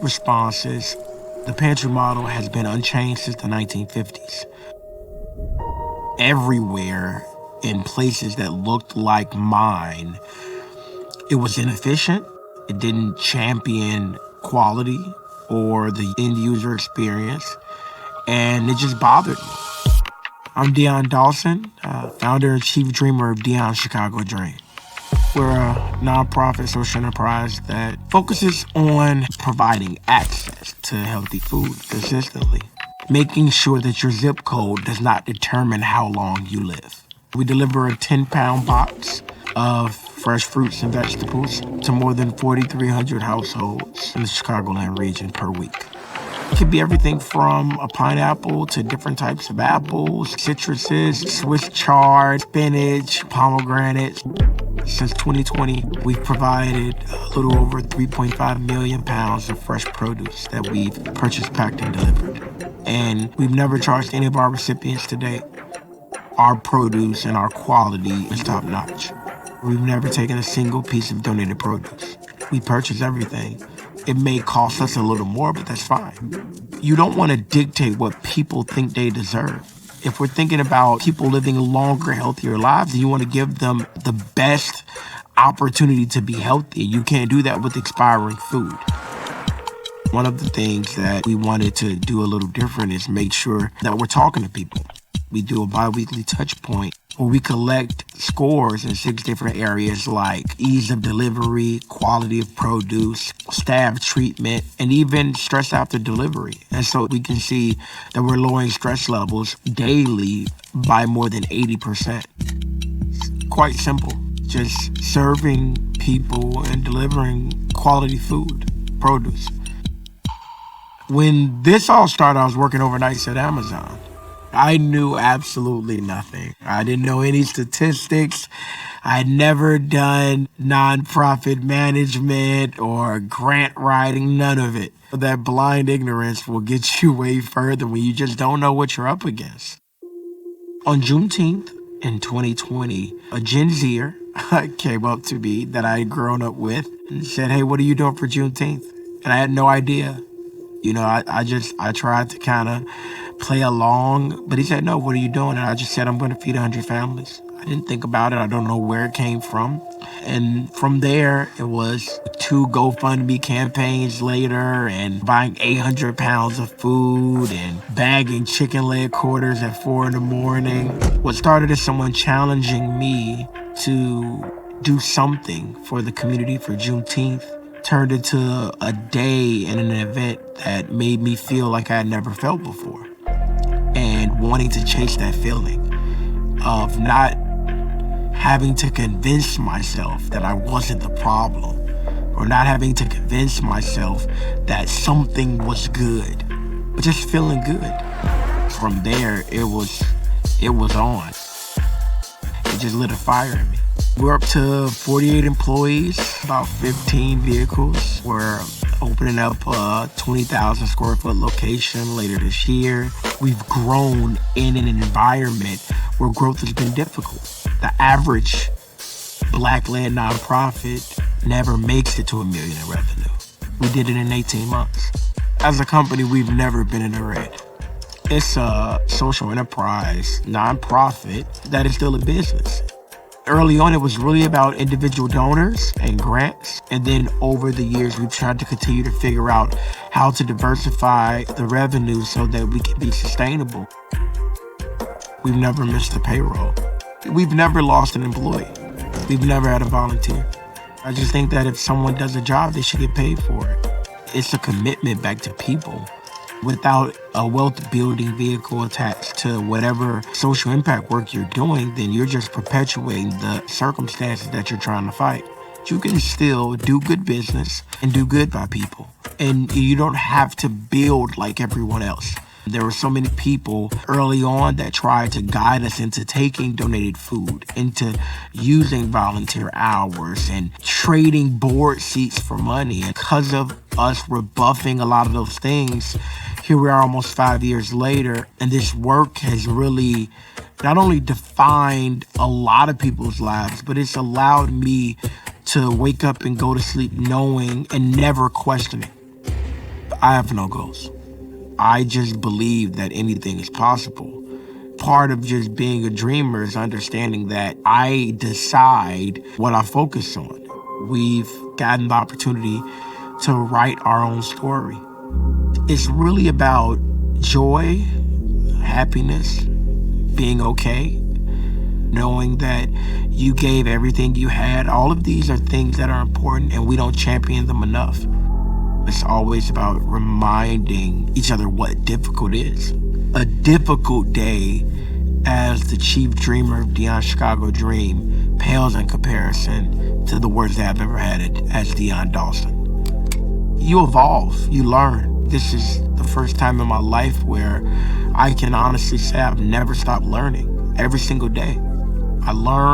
responses. The pantry model has been unchanged since the 1950s. Everywhere in places that looked like mine, it was inefficient. It didn't champion quality or the end user experience, and it just bothered me. I'm Dion Dawson, founder and chief dreamer of Dion's Chicago Dream. We're a nonprofit social enterprise that focuses on providing access to healthy food consistently, making sure that your zip code does not determine how long you live. We deliver a 10-pound box of fresh fruits and vegetables to more than 4,300 households in the Chicagoland region per week. It could be everything from a pineapple to different types of apples, citruses, Swiss chard, spinach, pomegranates. Since 2020, we've provided a little over 3.5 million pounds of fresh produce that we've purchased, packed, and delivered. And we've never charged any of our recipients to date. Our produce and our quality is top notch. We've never taken a single piece of donated produce. We purchase everything. It may cost us a little more, but that's fine. You don't want to dictate what people think they deserve. If we're thinking about people living longer, healthier lives, you want to give them the best opportunity to be healthy. You can't do that with expiring food. One of the things that we wanted to do a little different is make sure that we're talking to people. We do a bi-weekly touch point where we collect scores in 6 different areas like ease of delivery, quality of produce, staff treatment, and even stress after delivery. And so we can see that we're lowering stress levels daily by more than 80%. It's quite simple. Just serving people and delivering quality food, produce. When this all started, I was working overnights at Amazon. I knew absolutely nothing. I didn't know any statistics. I'd never done nonprofit management or grant writing, none of it. That blind ignorance will get you way further when you just don't know what you're up against. On Juneteenth in 2020, a Gen Zer came up to me that I had grown up with and said, "Hey, what are you doing for Juneteenth?" And I had no idea. You know, I tried to kind of play along, but he said, "No, what are you doing?" And I just said, "I'm going to feed 100 families." I didn't think about it. I don't know where it came from. And from there, it was 2 GoFundMe campaigns later and buying 800 pounds of food and bagging chicken leg quarters at 4 in the morning. What started as someone challenging me to do something for the community for Juneteenth turned into a day and an event that made me feel like I had never felt before. And wanting to chase that feeling of not having to convince myself that I wasn't the problem, or not having to convince myself that something was good, but just feeling good. From there, it was on. It just lit a fire in me. We're up to 48 employees, about 15 vehicles. We're opening up a 20,000 square foot location later this year. We've grown in an environment where growth has been difficult. The average Black-led nonprofit never makes it to $1 million in revenue. We did it in 18 months. As a company, we've never been in the red. It's a social enterprise nonprofit that is still a business. Early on, it was really about individual donors and grants. And then over the years, we've tried to continue to figure out how to diversify the revenue so that we can be sustainable. We've never missed a payroll. We've never lost an employee. We've never had a volunteer. I just think that if someone does a job, they should get paid for it. It's a commitment back to people. Without a wealth building vehicle attached to whatever social impact work you're doing, then you're just perpetuating the circumstances that you're trying to fight. You can still do good business and do good by people. And you don't have to build like everyone else. There were so many people early on that tried to guide us into taking donated food, into using volunteer hours and trading board seats for money. And because of us rebuffing a lot of those things, here we are almost 5 years later, and this work has really not only defined a lot of people's lives, but it's allowed me to wake up and go to sleep knowing and never questioning I have no goals. I just believe that anything is possible. Part of just being a dreamer is understanding that I decide what I focus on. We've gotten the opportunity to write our own story. It's really about joy, happiness, being okay, knowing that you gave everything you had. All of these are things that are important and we don't champion them enough. It's always about reminding each other what difficult is. A difficult day as the chief dreamer of Dion's Chicago Dream pales in comparison to the worst I've ever had as Dion Dawson. You evolve, you learn. This is the first time in my life where I can honestly say I've never stopped learning. Every single day, I learn.